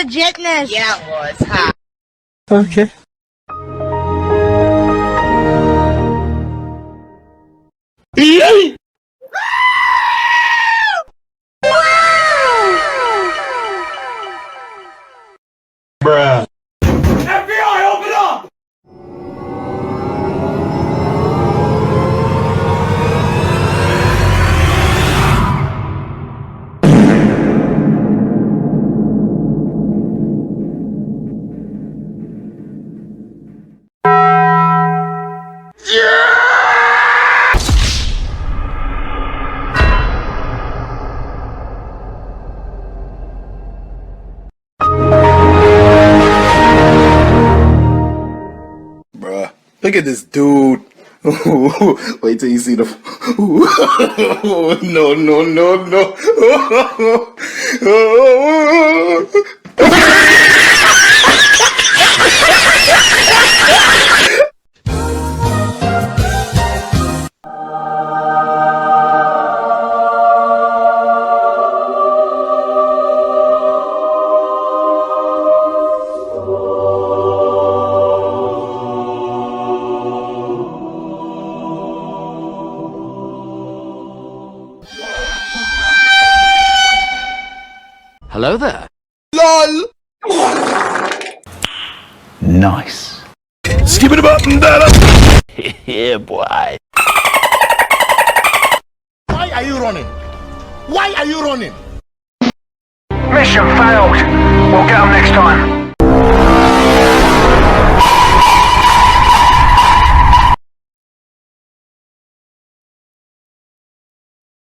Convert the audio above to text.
legitness. Yeah, it was, huh? Okay. Bruh. FBI, open up! Bruh, look at this dude. Wait till you see the. No, no, no, no. Hello there. LOL. Nice. Skip it up and down. Yeah, boy. Why are you running? Why are you running? Mission failed. We'll get them next time.